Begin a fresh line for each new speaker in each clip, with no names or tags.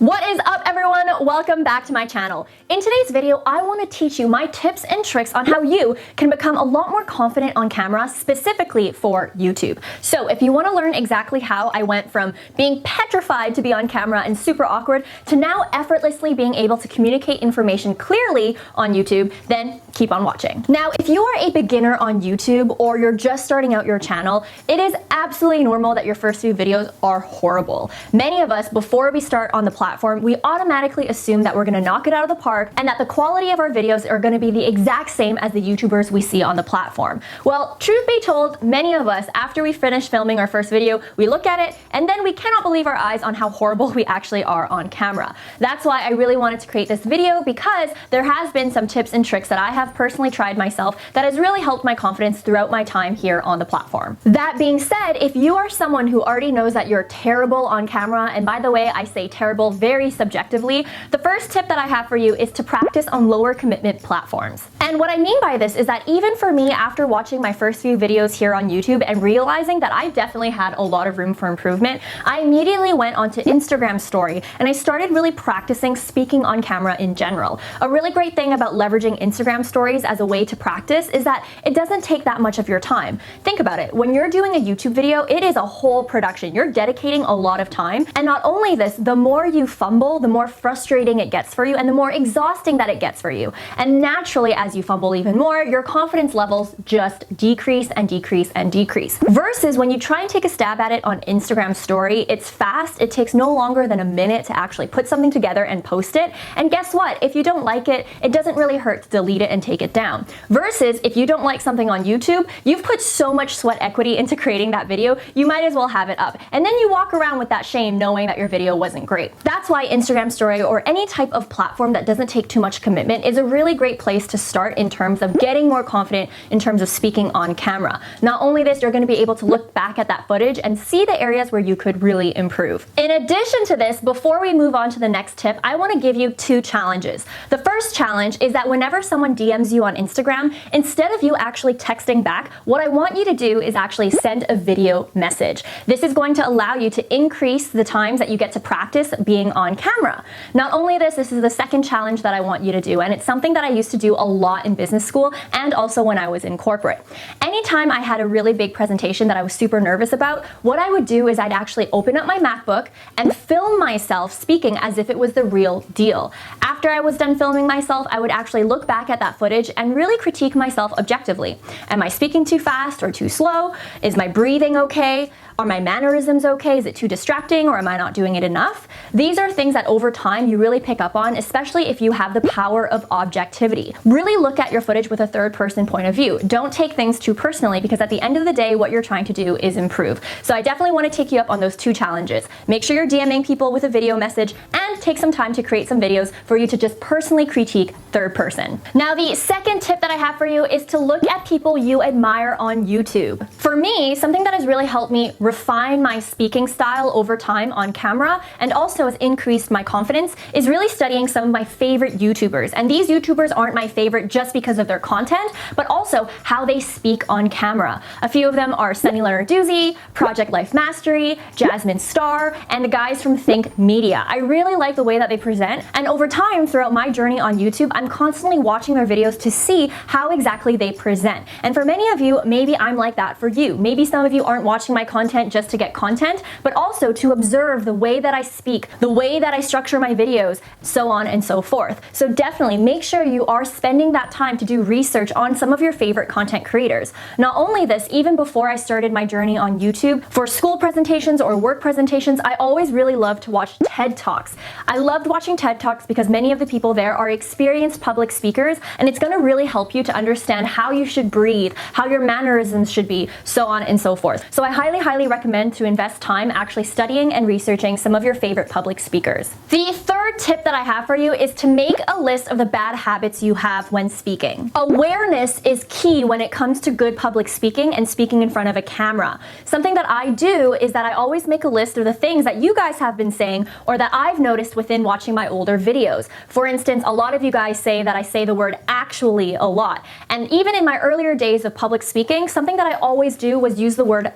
What is up, everyone? Welcome back to my channel. In today's video, I want to teach you my tips and tricks on how you can become a lot more confident on camera, specifically for YouTube. So if you want to learn exactly how I went from being petrified to be on camera and super awkward to now effortlessly being able to communicate information clearly on YouTube, then keep on watching. Now, if you are a beginner on YouTube or you're just starting out your channel, it is absolutely normal that your first few videos are horrible. Many of us, before we start on the platform, we automatically assume that we're gonna knock it out of the park and that the quality of our videos are gonna be the exact same as the YouTubers we see on the platform. Well, truth be told, many of us, after we finish filming our first video, we look at it and then we cannot believe our eyes on how horrible we actually are on camera. That's why I really wanted to create this video, because there has been some tips and tricks that I have personally tried myself that has really helped my confidence throughout my time here on the platform. That being said, if you are someone who already knows that you're terrible on camera, and by the way, I say terrible very subjectively, the first tip that I have for you is to practice on lower commitment platforms. And what I mean by this is that even for me, after watching my first few videos here on YouTube and realizing that I definitely had a lot of room for improvement, I immediately went onto Instagram story and I started really practicing speaking on camera in general. A really great thing about leveraging Instagram stories as a way to practice is that it doesn't take that much of your time. Think about it. When you're doing a YouTube video, it is a whole production. You're dedicating a lot of time. And not only this, the more you fumble, the more frustrating it gets for you and the more exhausting that it gets for you. And naturally, as you fumble even more, your confidence levels just decrease and decrease and decrease. Versus when you try and take a stab at it on Instagram story, it's fast. It takes no longer than a minute to actually put something together and post it. And guess what? If you don't like it, it doesn't really hurt to delete it and take it down. Versus if you don't like something on YouTube, you've put so much sweat equity into creating that video, you might as well have it up. And then you walk around with that shame knowing that your video wasn't great. That's why Instagram story or any type of platform that doesn't take too much commitment is a really great place to start in terms of getting more confident in terms of speaking on camera. Not only this, you're going to be able to look back at that footage and see the areas where you could really improve. In addition to this, before we move on to the next tip, I want to give you two challenges. The first challenge is that whenever someone DMs you on Instagram, instead of you actually texting back, what I want you to do is actually send a video message. This is going to allow you to increase the times that you get to practice being on camera. Not only this is the second challenge that I want you to do, and it's something that I used to do a lot in business school and also when I was in corporate. Anytime I had a really big presentation that I was super nervous about, what I would do is I'd actually open up my MacBook and film myself speaking as if it was the real deal. After I was done filming myself, I would actually look back at that footage and really critique myself objectively. Am I speaking too fast or too slow? Is my breathing okay? Are my mannerisms okay? Is it too distracting or am I not doing it enough? These are things that over time you really pick up on, especially if you have the power of objectivity. Really look at your footage with a third person point of view. Don't take things too personally, because at the end of the day, what you're trying to do is improve. So I definitely want to take you up on those two challenges. Make sure you're DMing people with a video message and take some time to create some videos for you to just personally critique third person. Now, the second tip that I have for you is to look at people you admire on YouTube. For me, something that has really helped me refine my speaking style over time on camera and also has increased my confidence is really studying some of my favorite YouTubers. And these YouTubers aren't my favorite just because of their content, but also how they speak on camera. A few of them are Sunny Lenarduzzi, Project Life Mastery, Jasmine Star, and the guys from Think Media. I really like the way that they present, and over time throughout my journey on YouTube, I'm constantly watching their videos to see how exactly they present. And for many of you, maybe I'm like that for you. Maybe some of you aren't watching my content just to get content, but also to observe the way that I speak, the way that I structure my videos, so on and so forth. So definitely make sure you are spending that time to do research on some of your favorite content creators. Not only this, even before I started my journey on YouTube, for school presentations or work presentations, I always really loved to watch TED Talks. I loved watching TED Talks because many of the people there are experienced public speakers, and it's going to really help you to understand how you should breathe, how your mannerisms should be, so on and so forth. So I highly recommend to invest time actually studying and researching some of your favorite public speakers. The third third tip that I have for you is to make a list of the bad habits you have when speaking. Awareness is key when it comes to good public speaking and speaking in front of a camera. Something that I do is that I always make a list of the things that you guys have been saying or that I've noticed within watching my older videos. For instance, a lot of you guys say that I say the word actually a lot. And even in my earlier days of public speaking, something that I always do was use the word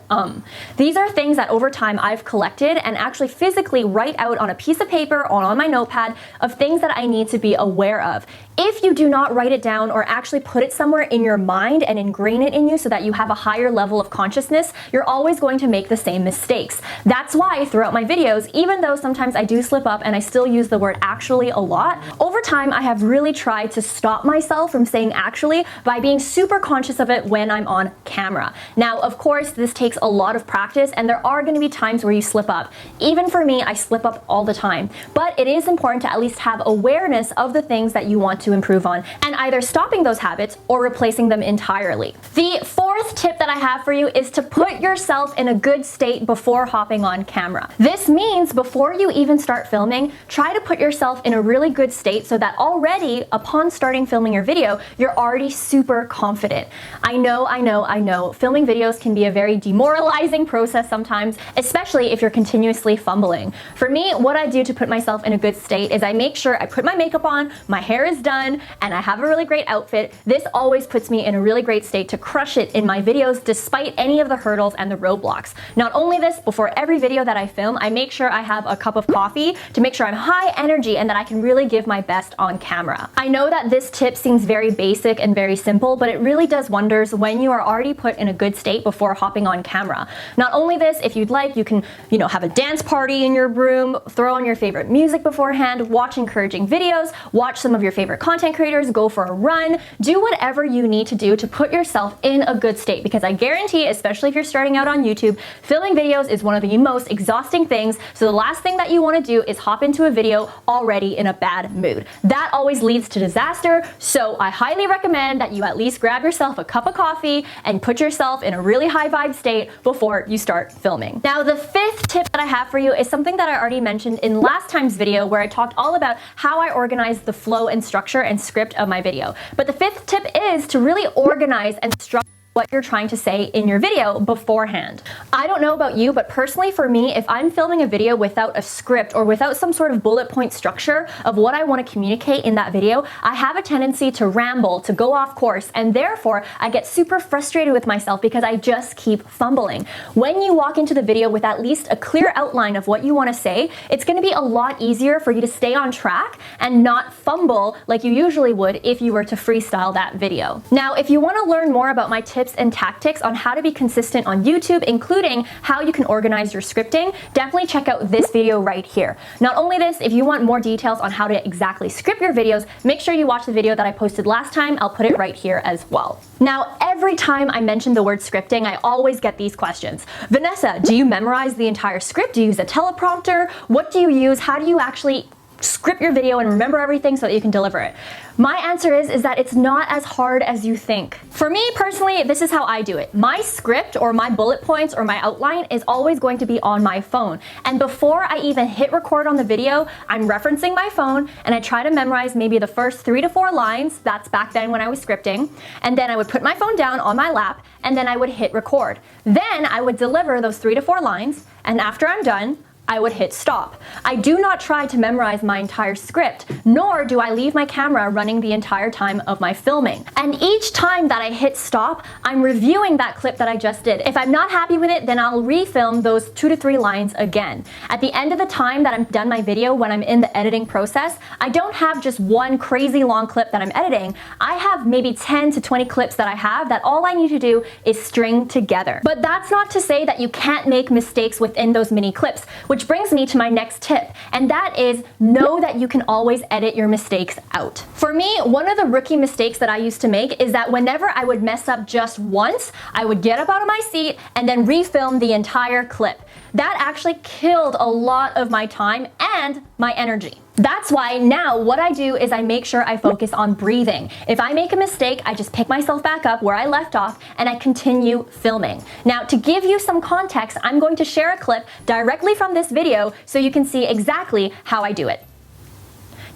These are things that over time I've collected and actually physically write out on a piece of paper or on my notepad of things that I need to be aware of. If you do not write it down or actually put it somewhere in your mind and ingrain it in you so that you have a higher level of consciousness, you're always going to make the same mistakes. That's why throughout my videos, even though sometimes I do slip up and I still use the word actually a lot, over time I have really tried to stop myself from saying actually by being super conscious of it when I'm on camera. Now, of course, this takes a lot of practice and there are going to be times where you slip up. Even for me, I slip up all the time. But it is important to at least have awareness of the things that you want to improve on and either stopping those habits or replacing them entirely. The fourth tip that I have for you is to put yourself in a good state before hopping on camera. This means before you even start filming, try to put yourself in a really good state so that already upon starting filming your video, you're already super confident. I know, filming videos can be a very demoralizing process sometimes, especially if you're continuously fumbling. For me, what I do to put myself in a good state is I make sure I put my makeup on, my hair is done, and I have a really great outfit. This always puts me in a really great state to crush it in my videos despite any of the hurdles and the roadblocks. Not only this, before every video that I film, I make sure I have a cup of coffee to make sure I'm high energy and that I can really give my best on camera. I know that this tip seems very basic and very simple, but it really does wonders when you are already put in a good state before hopping on camera. Not only this, if you'd like, you can, have a dance party in your room, throw on your favorite music beforehand, watch encouraging videos, watch some of your favorite content creators, go for a run, do whatever you need to do to put yourself in a good state, because I guarantee, especially if you're starting out on YouTube, filming videos is one of the most exhausting things, so the last thing that you want to do is hop into a video already in a bad mood. That always leads to disaster, so I highly recommend that you at least grab yourself a cup of coffee and put yourself in a really high vibe state before you start filming. Now, the fifth tip that I have for you is something that I already mentioned in last time's video where I talked all about how I organize the flow and structure and script of my video. But the fifth tip is to really organize and structure what you're trying to say in your video beforehand. I don't know about you, but personally for me, if I'm filming a video without a script or without some sort of bullet point structure of what I want to communicate in that video, I have a tendency to ramble, to go off course, and therefore I get super frustrated with myself because I just keep fumbling. When you walk into the video with at least a clear outline of what you want to say, it's going to be a lot easier for you to stay on track and not fumble like you usually would if you were to freestyle that video. Now, if you want to learn more about my tips and tactics on how to be consistent on YouTube, including how you can organize your scripting, definitely check out this video right here. Not only this, if you want more details on how to exactly script your videos, make sure you watch the video that I posted last time. I'll put it right here as well. Now, every time I mention the word scripting, I always get these questions. Vanessa, do you memorize the entire script? Do you use a teleprompter? What do you use? How do you actually script your video and remember everything so that you can deliver it? My answer is that it's not as hard as you think. For me personally, this is how I do it. My script or my bullet points or my outline is always going to be on my phone. And before I even hit record on the video, I'm referencing my phone and I try to memorize maybe the first 3 to 4 lines. That's back then when I was scripting. And then I would put my phone down on my lap and then I would hit record. Then I would deliver those 3 to 4 lines, and after I'm done, I would hit stop. I do not try to memorize my entire script, nor do I leave my camera running the entire time of my filming. And each time that I hit stop, I'm reviewing that clip that I just did. If I'm not happy with it, then I'll refilm those 2 to 3 lines again. At the end of the time that I'm done my video, when I'm in the editing process, I don't have just one crazy long clip that I'm editing. I have maybe 10 to 20 clips that I have that all I need to do is string together. But that's not to say that you can't make mistakes within those mini clips, which brings me to my next tip, and that is know that you can always edit your mistakes out. For me, one of the rookie mistakes that I used to make is that whenever I would mess up just once, I would get up out of my seat and then refilm the entire clip. That actually killed a lot of my time and my energy. That's why now what I do is I make sure I focus on breathing. If I make a mistake, I just pick myself back up where I left off and I continue filming. Now, to give you some context, I'm going to share a clip directly from this video so you can see exactly how I do it.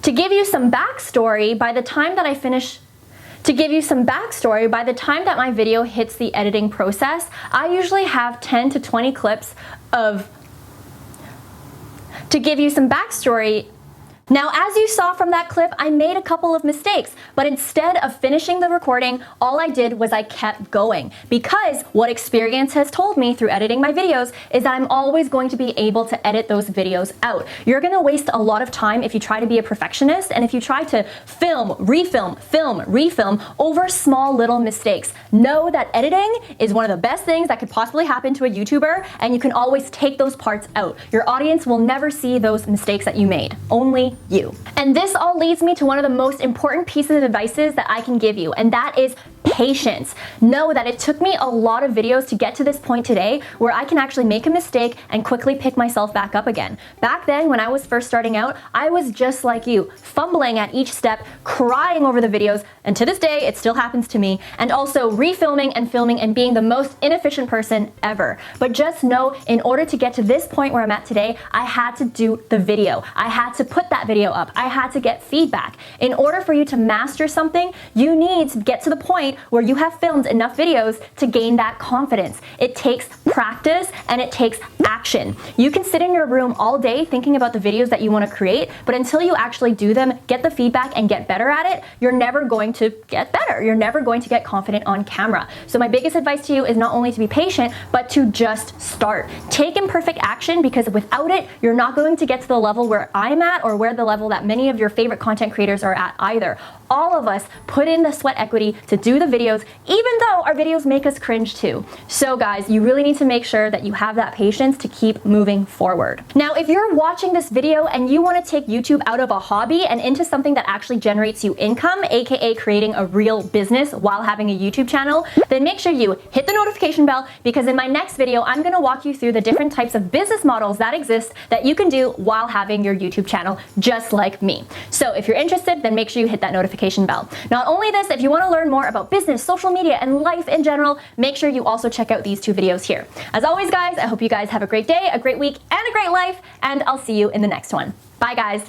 To give you some backstory, by the time that my video hits the editing process, I usually have 10 to 20 clips of. To give you some backstory, now, as you saw from that clip, I made a couple of mistakes, but instead of finishing the recording, all I did was I kept going, because what experience has told me through editing my videos is that I'm always going to be able to edit those videos out. You're gonna waste a lot of time if you try to be a perfectionist and if you try to film, refilm over small little mistakes. Know that editing is one of the best things that could possibly happen to a YouTuber, and you can always take those parts out. Your audience will never see those mistakes that you made, only you. And this all leads me to one of the most important pieces of advice that I can give you, and that is patience. Know that it took me a lot of videos to get to this point today where I can actually make a mistake and quickly pick myself back up again. Back then, when I was first starting out, I was just like you, fumbling at each step, crying over the videos, and to this day, it still happens to me, and also refilming and filming and being the most inefficient person ever. But just know, in order to get to this point where I'm at today, I had to do the video. I had to put that video up. I had to get feedback. In order for you to master something, you need to get to the point where you have filmed enough videos to gain that confidence. It takes practice and it takes action. You can sit in your room all day thinking about the videos that you want to create, but until you actually do them, get the feedback and get better at it, you're never going to get better. You're never going to get confident on camera. So my biggest advice to you is not only to be patient, but to just start. Take imperfect action, because without it, you're not going to get to the level where I'm at or where the level that many of your favorite content creators are at either. All of us put in the sweat equity to do the videos, even though our videos make us cringe too. So guys, you really need to make sure that you have that patience to keep moving forward. Now, if you're watching this video and you want to take YouTube out of a hobby and into something that actually generates you income, aka creating a real business while having a YouTube channel, then make sure you hit the notification bell, because in my next video, I'm going to walk you through the different types of business models that exist that you can do while having your YouTube channel, just like me. So if you're interested, then make sure you hit that notification bell. Not only this, if you want to learn more about business, social media, and life in general, make sure you also check out these 2 videos here. As always, guys, I hope you guys have a great day, a great week, and a great life, and I'll see you in the next one. Bye, guys.